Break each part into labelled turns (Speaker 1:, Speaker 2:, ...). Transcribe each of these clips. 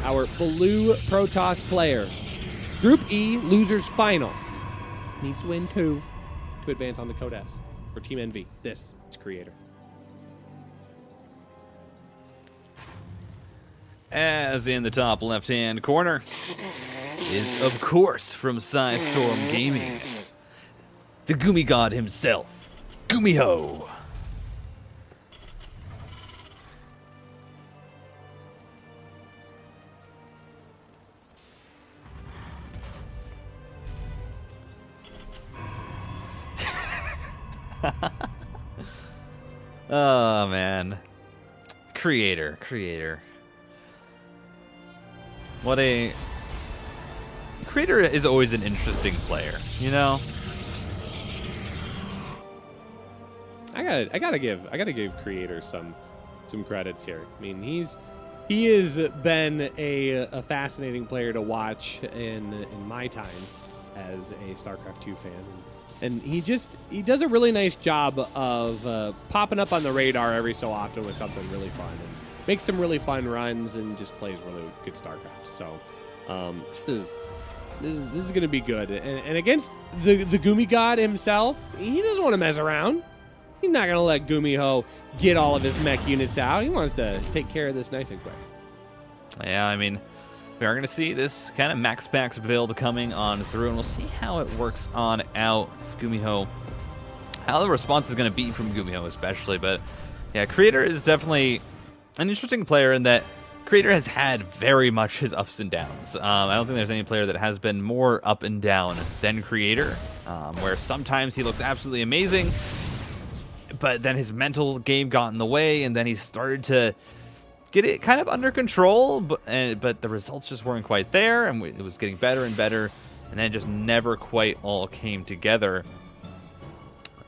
Speaker 1: our blue Protoss player. Group E, losers final. Needs to win 2 to advance on the Code S for Team Envy. This is Creator.
Speaker 2: As in the top left-hand corner is, of course, from Storm Gaming, the Gumi God himself, GUMIHO. Oh, man. Creator. Creator is always an interesting player, you know?
Speaker 1: I gotta give Creator some credits here. I mean, he has been a fascinating player to watch in my time as a StarCraft 2 fan. And he does a really nice job of popping up on the radar every so often with something really fun, and makes some really fun runs, and just plays really good StarCraft. So this is going to be good. And against the Gumi God himself, he doesn't want to mess around. He's not going to let GUMIHO get all of his mech units out. He wants to take care of this nice and quick.
Speaker 2: Yeah, I mean, we are going to see this kind of max packs build coming on through, and we'll see how it works on out. GUMIHO, how the response is going to be from GUMIHO especially. But yeah, Creator is definitely an interesting player in that Creator has had very much his ups and downs. I don't think there's any player that has been more up and down than Creator, where sometimes he looks absolutely amazing, but then his mental game got in the way, and then he started to get it kind of under control, but the results just weren't quite there, and it was getting better and better, and then it just never quite all came together.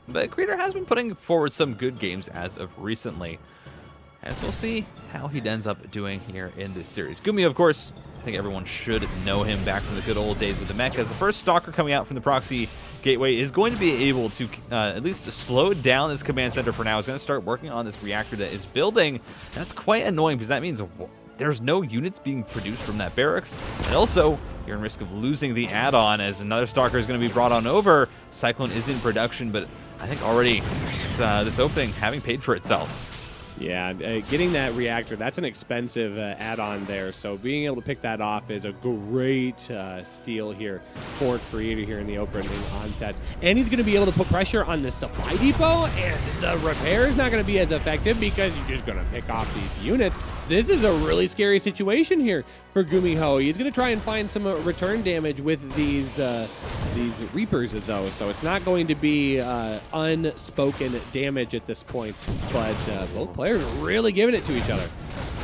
Speaker 2: But Creator has been putting forward some good games as of recently, and so we'll see how he ends up doing here in this series. GUMIHO, of course, I think everyone should know him back from the good old days with the mech, as the first Stalker coming out from the proxy gateway is going to be able to at least slow down this command center for now. It's going to start working on this reactor that is building. That's quite annoying, because that means there's no units being produced from that barracks, and also you're in risk of losing the add-on as another Stalker is going to be brought on over. Cyclone is in production, but I think already this opening having paid for itself.
Speaker 1: Yeah, getting that reactor, that's an expensive add-on there, so being able to pick that off is a great steal here for Creator here in the opening onsets. And he's going to be able to put pressure on the supply depot, and the repair is not going to be as effective because you're just going to pick off these units. This is a really scary situation here for GUMIHO. He's going to try and find some return damage with these Reapers, though, so it's not going to be unspoken damage at this point, but both players are really giving it to each other.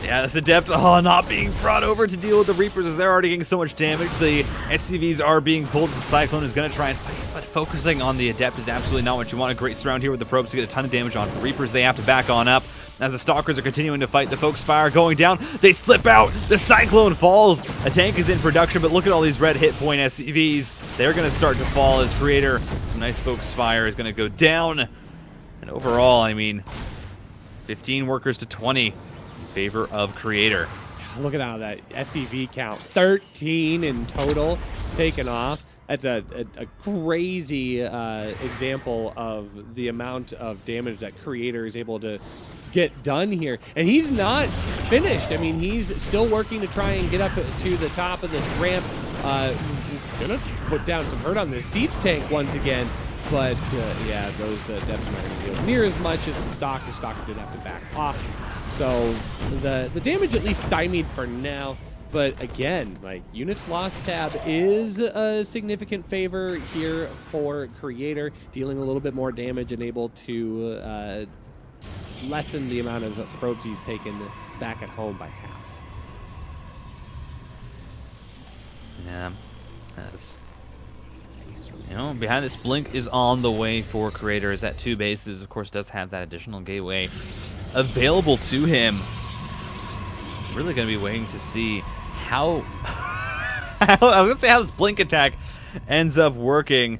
Speaker 2: Yeah, this Adept not being brought over to deal with the Reapers as they're already getting so much damage. The SCVs are being pulled. The Cyclone is going to try and fight, but focusing on the Adept is absolutely not what you want. A great surround here with the probes to get a ton of damage on the Reapers. They have to back on up as the Stalkers are continuing to fight. The Focusfire going down. They slip out. The Cyclone falls. A tank is in production, but look at all these red hit point SCVs. They're going to start to fall as Creator. Some nice Focusfire is going to go down. And overall, I mean, 15 workers to 20 in favor of Creator.
Speaker 1: Look at how that SCV count, 13 in total taken off. That's a crazy example of the amount of damage that Creator is able to get done here. And he's not finished. I mean, he's still working to try and get up to the top of this ramp. Gonna put down some hurt on this siege tank once again. But yeah, those depths are not going to deal near as much as the Stalker. Stalker did have to back off. So the damage at least stymied for now. But again, like, units lost tab is a significant favor here for Creator, dealing a little bit more damage and able to lessen the amount of probes he's taken back at home by half.
Speaker 2: Yeah, that's, you know, behind this Blink is on the way for Creator, as that 2 bases, of course, does have that additional gateway available to him. Really going to be waiting to see how I was going to say how this Blink attack ends up working.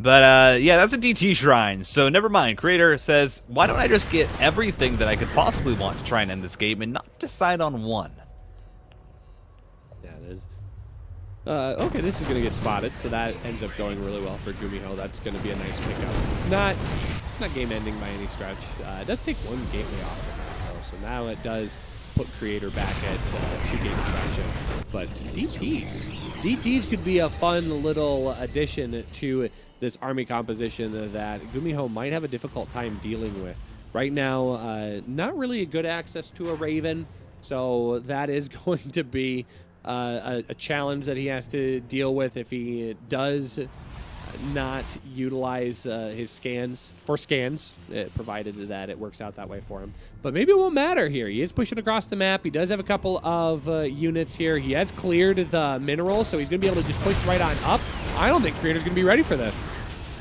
Speaker 2: But yeah, that's a DT shrine, so never mind. Creator says, why don't I just get everything that I could possibly want to try and end this game and not decide on one?
Speaker 1: Okay, this is going to get spotted, so that ends up going really well for GUMIHO. That's going to be a nice pickup. Not game-ending by any stretch. It does take one gateway off, though, so now it does put Creator back at 2 game traction. But DTs could be a fun little addition to this army composition that GUMIHO might have a difficult time dealing with. Right now, not really a good access to a Raven, so that is going to be a challenge that he has to deal with if he does not utilize his scans, provided that it works out that way for him. But maybe it won't matter here. He is pushing across the map. He does have a couple of units here. He has cleared the minerals, so he's going to be able to just push right on up. I don't think Creator's going to be ready for this.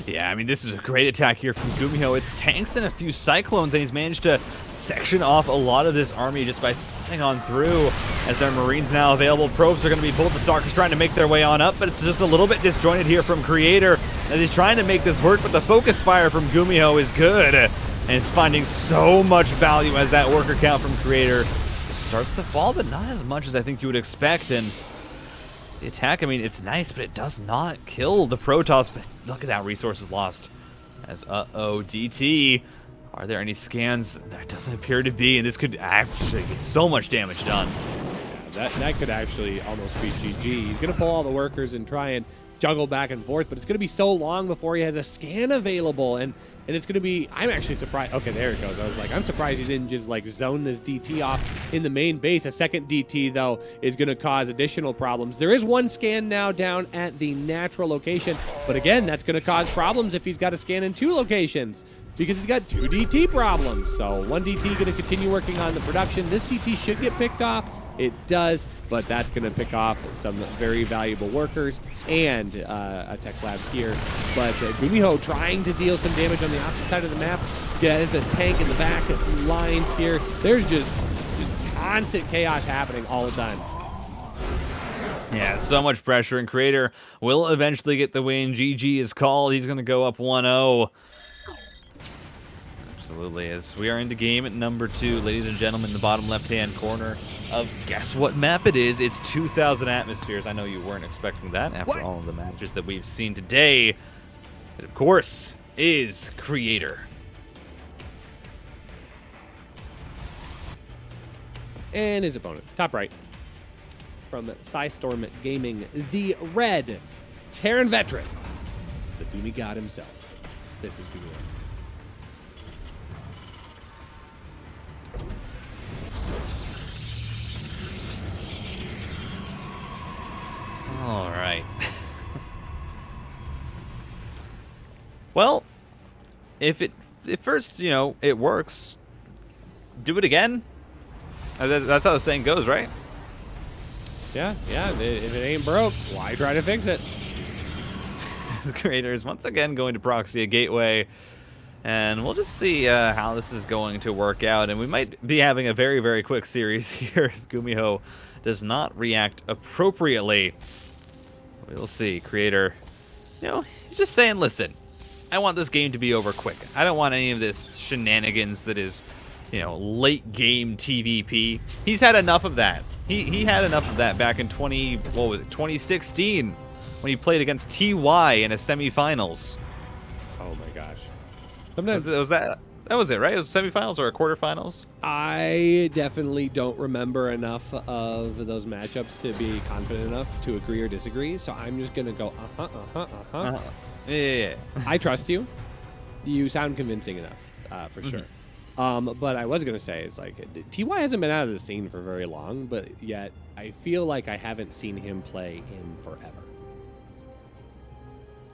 Speaker 2: Yeah, I mean, this is a great attack here from GUMIHO. It's tanks and a few cyclones, and he's managed to section off a lot of this army just by sliding on through. As their marines now available, probes are going to be pulled. The Stalkers trying to make their way on up, but it's just a little bit disjointed here from Creator as he's trying to make this work, but the focus fire from GUMIHO is good, and it's finding so much value as that worker count from Creator starts to fall, but not as much as I think you would expect. And the attack, I mean, it's nice, but it does not kill the Protoss. But look at that, resources lost. As, DT. Are there any scans? There doesn't appear to be, and this could actually get so much damage done.
Speaker 1: Yeah, that could actually almost be GG. He's going to pull all the workers and try and juggle back and forth, but it's going to be so long before he has a scan available, and it's going to be, I'm actually surprised. Okay, there it goes. I was like, I'm surprised he didn't just like zone this DT off in the main base. A second DT, though, is going to cause additional problems. There is one scan now down at the natural location, but again, that's going to cause problems if he's got a scan in 2 locations, because he's got 2 DT problems. So one DT going to continue working on the production. This DT should get picked off. It does, but that's going to pick off some very valuable workers and a tech lab here. But GUMIHO trying to deal some damage on the opposite side of the map. Yeah, it's a tank in the back lines here. There's just constant chaos happening all the time.
Speaker 2: Yeah, so much pressure, and Creator will eventually get the win. GG is called. He's going to go up 1-0. Absolutely, as we are into game at number 2, ladies and gentlemen, in the bottom left-hand corner of guess what map it is. It's 2,000 atmospheres. I know you weren't expecting that after all of the matches that we've seen today. It, of course, is Creator.
Speaker 1: And his opponent, top right, from Psystorm Gaming, the red Terran veteran, the Boomy God himself. This is GUMIHO.
Speaker 2: All right. Well, if first, you know, it works, do it again. That's how the saying goes, right?
Speaker 1: Yeah. If it ain't broke, why try to fix it?
Speaker 2: Creator is once again going to proxy a gateway, and we'll just see how this is going to work out. And we might be having a very, very quick series here if GUMIHO does not react appropriately. We'll see. Creator, you know, he's just saying, listen, I want this game to be over quick. I don't want any of this shenanigans that is, you know, late game TVP. He's had enough of that. He had enough of that back in 2016 when he played against TY in a semifinals.
Speaker 1: Oh my gosh. Sometimes
Speaker 2: that was it, right? It was semifinals or a quarterfinals?
Speaker 1: I definitely don't remember enough of those matchups to be confident enough to agree or disagree, so I'm just going to go,
Speaker 2: Yeah.
Speaker 1: I trust you. You sound convincing enough, for sure. But I was going to say, it's like, TY hasn't been out of the scene for very long, but yet I feel like I haven't seen him play in forever.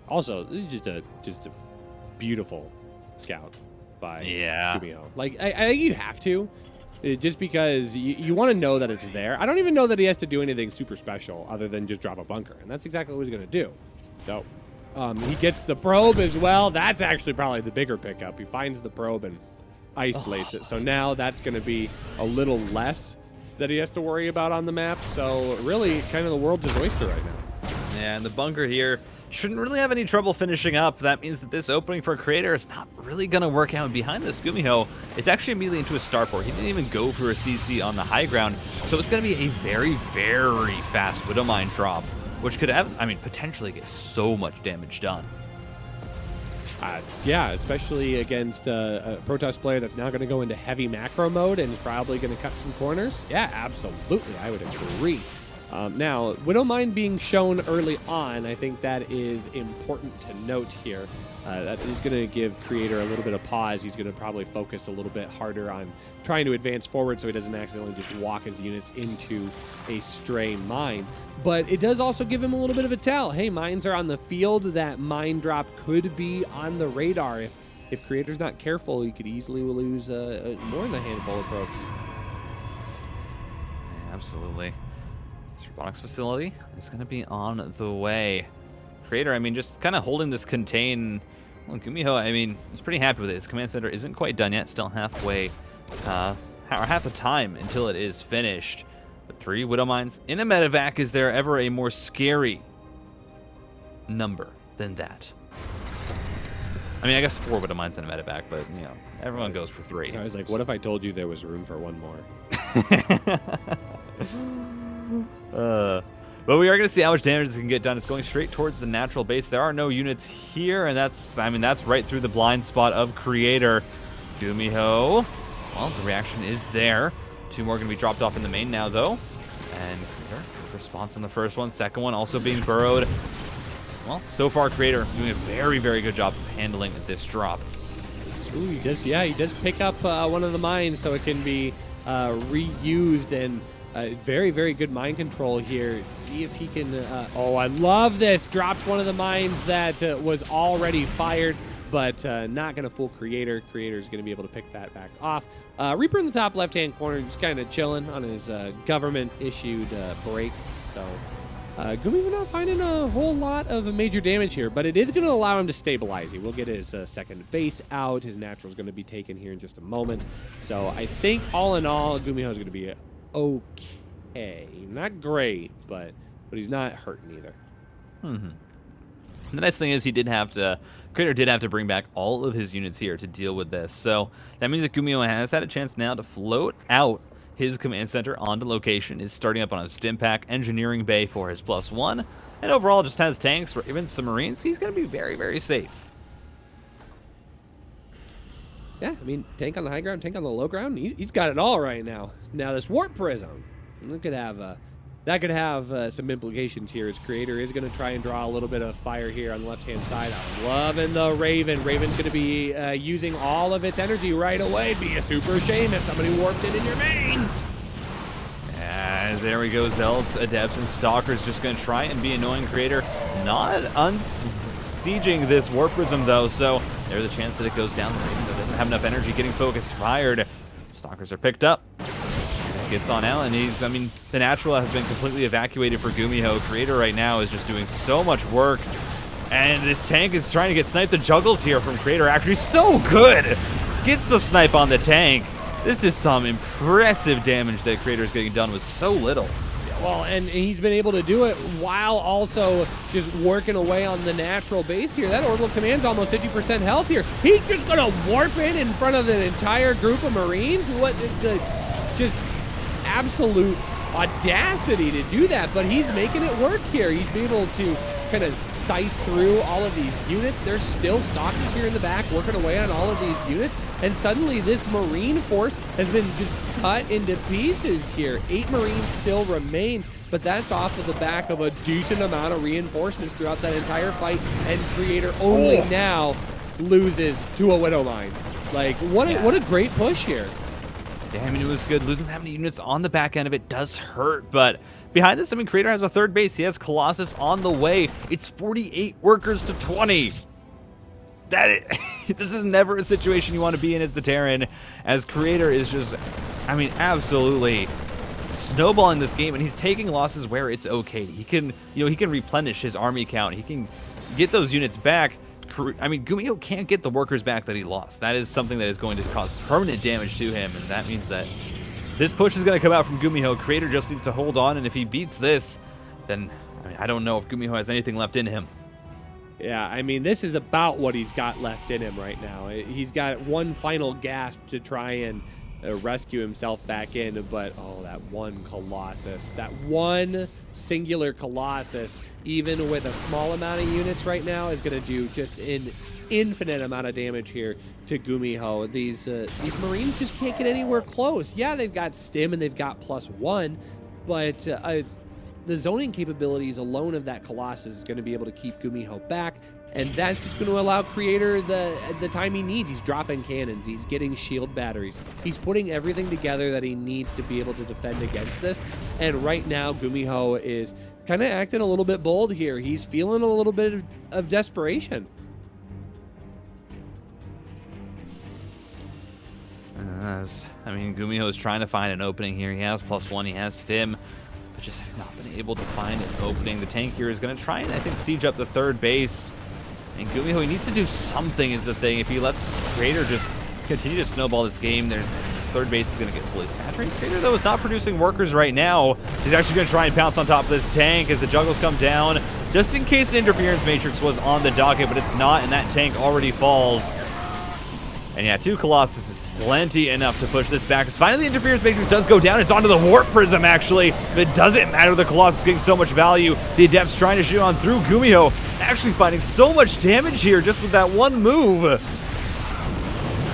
Speaker 1: Also, this is just a beautiful scout by GUMIHO. Like, I think you have to, just because you want to know that it's there. I don't even know that he has to do anything super special other than just drop a bunker, and that's exactly what he's going to do. So, he gets the probe as well. That's actually probably the bigger pickup. He finds the probe and isolates it. So now that's going to be a little less that he has to worry about on the map. So really, kind of the world's his oyster right now.
Speaker 2: Yeah, and the bunker here shouldn't really have any trouble finishing up. That means that this opening for Creator is not really going to work out. Behind this, GUMIHO is actually immediately into a starport. He didn't even go for a CC on the high ground, so it's going to be a very, very fast Widowmine drop which could have, I mean, potentially get so much damage done.
Speaker 1: Yeah, especially against a Protoss player that's now going to go into heavy macro mode and is probably going to cut some corners. Yeah, absolutely. I would agree. Now, Widowmine being shown early on, I think that is important to note here. That is going to give Creator a little bit of pause. He's going to probably focus a little bit harder on trying to advance forward so he doesn't accidentally just walk his units into a stray mine. But it does also give him a little bit of a tell. Hey, mines are on the field. That mine drop could be on the radar. If Creator's not careful, he could easily lose more than a handful of ropes.
Speaker 2: Yeah, absolutely. This robotics facility is going to be on the way. Creator, I mean, just kind of holding this contain. Well, GUMIHO, I mean, is pretty happy with it. His command center isn't quite done yet, still halfway, or half the time until it is finished. But 3 Widow Mines in a medevac. Is there ever a more scary number than that? I mean, I guess 4 Widow Mines in a medevac, but, you know, everyone goes for 3.
Speaker 1: I was like, what if I told you there was room for one more?
Speaker 2: But we are going to see how much damage this can get done. It's going straight towards the natural base. There are no units here, and that's right through the blind spot of Creator. GUMIHO, well, the reaction is there. 2 more going to be dropped off in the main now, though. And Creator, response on the first one. Second one also being burrowed. Well, so far, Creator doing a very, very good job of handling this drop.
Speaker 1: Ooh, he does pick up one of the mines so it can be reused, and very, very good mine control here. See if he can... oh, I love this. Drops one of the mines that was already fired, but not going to fool Creator. Creator's going to be able to pick that back off. Reaper in the top left-hand corner, just kind of chilling on his government-issued break. So GUMIHO not finding a whole lot of major damage here, but it is going to allow him to stabilize. He will get his second base out. His natural is going to be taken here in just a moment. So I think all in all, GUMIHO is going to be okay. Not great, but he's not hurting either.
Speaker 2: The nice thing is Creator did have to bring back all of his units here to deal with this. So that means that GUMIHO has had a chance now to float out his command center onto location, is starting up on a stim pack engineering bay for his +1, and overall just has tanks or even some marines. He's going to be very, very safe.
Speaker 1: Yeah, I mean, tank on the high ground, tank on the low ground. He's got it all right now. Now this warp prism, that could have some implications here. As Creator is going to try and draw a little bit of fire here on the left-hand side. I'm loving the Raven. Raven's going to be using all of its energy right away. It'd be a super shame if somebody warped it in your main.
Speaker 2: And there we go. Zealots, Adepts, and Stalkers just going to try and be annoying Creator. Not unsieging this Warp Prism, though, so there's a chance that it goes down. The Raven doesn't have enough energy getting focused. Fired. Stalkers are picked up. Gets on out, and the natural has been completely evacuated for GUMIHO. Creator right now is just doing so much work, and this tank is trying to get sniped. The juggles here from Creator actually so good. Gets the snipe on the tank. This is some impressive damage that Creator is getting done with so little.
Speaker 1: Well, and he's been able to do it while also just working away on the natural base here. That orbital command's almost 50% health here. He's just gonna warp in front of an entire group of Marines. Just absolute audacity to do that, but he's making it work here. He's been able to kind of sight through all of these units. There's still Stalkers here in the back working away on all of these units, and suddenly this Marine force has been just cut into pieces here. 8 Marines still remain, but that's off of the back of a decent amount of reinforcements throughout that entire fight, and Creator only now loses to a Widow Mine. Like, what a great push here.
Speaker 2: Yeah, I mean, it was good. Losing that many units on the back end of it does hurt, but behind this, I mean, Creator has a third base. He has Colossus on the way. It's 48 workers to 20. This is never a situation you want to be in as the Terran, as Creator is just, I mean, absolutely snowballing this game, and he's taking losses where it's okay. He can replenish his army count. He can get those units back. I mean, GUMIHO can't get the workers back that he lost. That is something that is going to cause permanent damage to him, and that means that this push is going to come out from GUMIHO. Creator just needs to hold on, and if he beats this, then I don't know if GUMIHO has anything left in him.
Speaker 1: Yeah, I mean, this is about what he's got left in him right now. He's got one final gasp to try and rescue himself back in. But oh, that one Colossus, that one singular Colossus, even with a small amount of units right now, is going to do just an infinite amount of damage here to GUMIHO. These Marines just can't get anywhere close. Yeah, they've got stim and they've got +1, but the zoning capabilities alone of that Colossus is going to be able to keep GUMIHO back, and that's just going to allow Creator the time he needs. He's dropping cannons, he's getting shield batteries, he's putting everything together that he needs to be able to defend against this. And right now, GUMIHO is kind of acting a little bit bold here. He's feeling a little bit of desperation.
Speaker 2: I mean, GUMIHO is trying to find an opening here. He has +1, he has stim, but just has not been able to find an opening. The tank here is going to try and, I think, siege up the third base. And GUMIHO, he needs to do something is the thing. If he lets Creator just continue to snowball this game, his third base is going to get fully saturated. Creator, though, is not producing workers right now. He's actually going to try and pounce on top of this tank as the juggles come down, just in case an interference matrix was on the docket, but it's not, and that tank already falls. And yeah, 2 Colossus is plenty enough to push this back. As finally the interference matrix does go down. It's onto the warp prism, actually. But it doesn't matter. The Colossus getting so much value. The Adepts trying to shoot on through GUMIHO. Actually finding so much damage here just with that one move.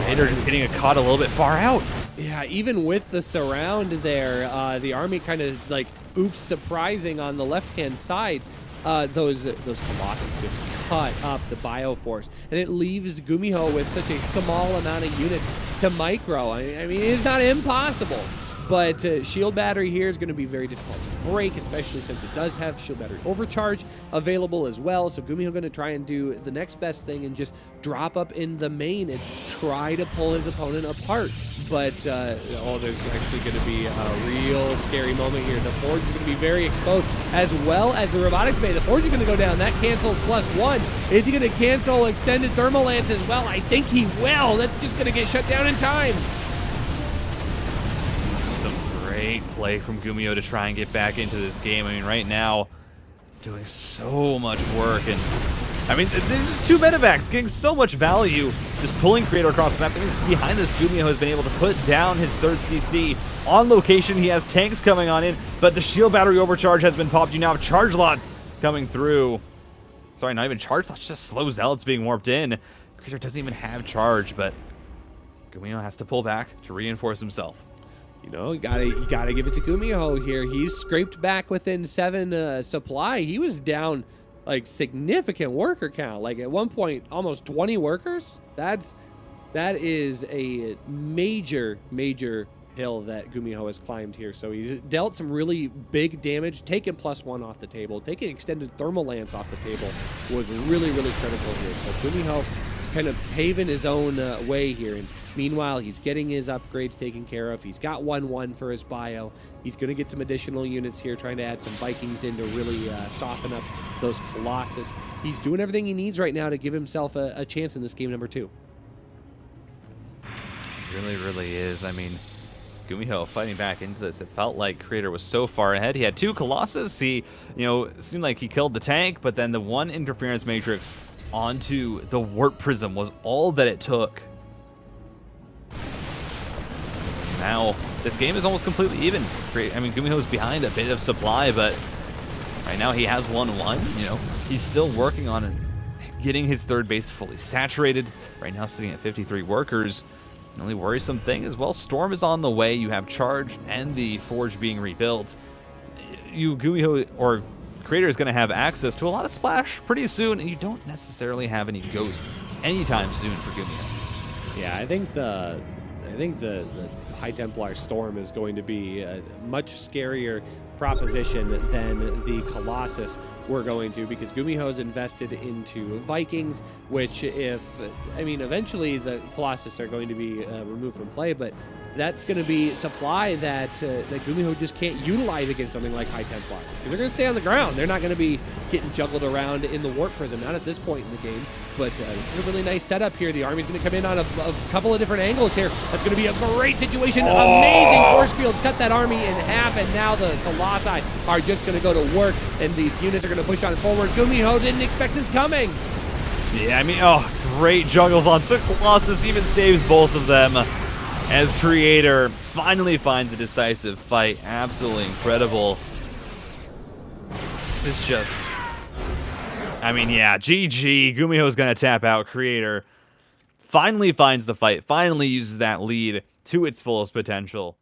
Speaker 2: Raider just getting caught a little bit far out.
Speaker 1: Yeah, even with the surround there, the army kind of like, oops, surprising on the left-hand side. Those Colossus just cut up the Bioforce, and it leaves GUMIHO with such a small amount of units to micro. I mean, it's not impossible, but shield battery here is going to be very difficult to break, especially since it does have shield battery overcharge available as well. So GUMIHO going to try and do the next best thing and just drop up in the main and try to pull his opponent apart. But oh, there's actually going to be a real scary moment here. The Forge is going to be very exposed, as well as the Robotics Bay. The Forge is going to go down. That cancels +1. Is he going to cancel Extended Thermal Lance as well? I think he will. That's just going to get shut down in time.
Speaker 2: Some great play from GUMIHO to try and get back into this game. I mean, right now, doing so much work, and I mean, there's just 2 medevacs getting so much value, just pulling Creator across the map. That means behind this, GUMIHO has been able to put down his 3rd CC. On location, he has tanks coming on in, but the shield battery overcharge has been popped. You now have charge lots coming through. Sorry, not even charge lots, just slow zealots being warped in. Creator doesn't even have charge, but GUMIHO has to pull back to reinforce himself.
Speaker 1: You know, you gotta give it to GUMIHO here. He's scraped back within 7 supply. He was down like significant worker count, like at one point almost 20 workers. That is a major hill that GUMIHO has climbed here. So he's dealt some really big damage. Taking +1 off the table, taking Extended Thermal Lance off the table was really critical here. So GUMIHO kind of paving his own way here. And meanwhile, he's getting his upgrades taken care of. He's got 1-1 for his bio. He's going to get some additional units here, trying to add some Vikings in to really soften up those Colossus. He's doing everything he needs right now to give himself a chance in this game number 2.
Speaker 2: Really is. I mean, GUMIHO fighting back into this. It felt like Creator was so far ahead. He had 2 Colossus. He, it seemed like he killed the tank, but then the one interference matrix onto the warp prism was all that it took. Now, this game is almost completely even. I mean, GUMIHO's behind a bit of supply, but right now he has 1-1. He's still working on getting his 3rd base fully saturated. Right now sitting at 53 workers. The only worrisome thing is, well, Storm is on the way. You have Charge and the Forge being rebuilt. GUMIHO or Creator is going to have access to a lot of splash pretty soon, and you don't necessarily have any ghosts anytime soon for GUMIHO.
Speaker 1: Yeah, I think the High Templar Storm is going to be a much scarier proposition than the Colossus we're going to, because GUMIHO's invested into Vikings, which eventually the Colossus are going to be removed from play, but that's going to be supply that GUMIHO just can't utilize against something like High Templar, because they're going to stay on the ground. They're not going to be getting juggled around in the Warp Prism, not at this point in the game. But this is a really nice setup here. The army's going to come in on a couple of different angles here. That's going to be a great situation. Oh. Amazing force fields cut that army in half, and now the Colossi are just going to go to work, and these units are going to push on forward. GUMIHO didn't expect this coming.
Speaker 2: Yeah, I mean, great juggles on the Colossus, even saves both of them. as Creator finally finds a decisive fight. Absolutely incredible. This is just... I mean, yeah, GG. GUMIHO's going to tap out. Creator finally finds the fight, finally uses that lead to its fullest potential.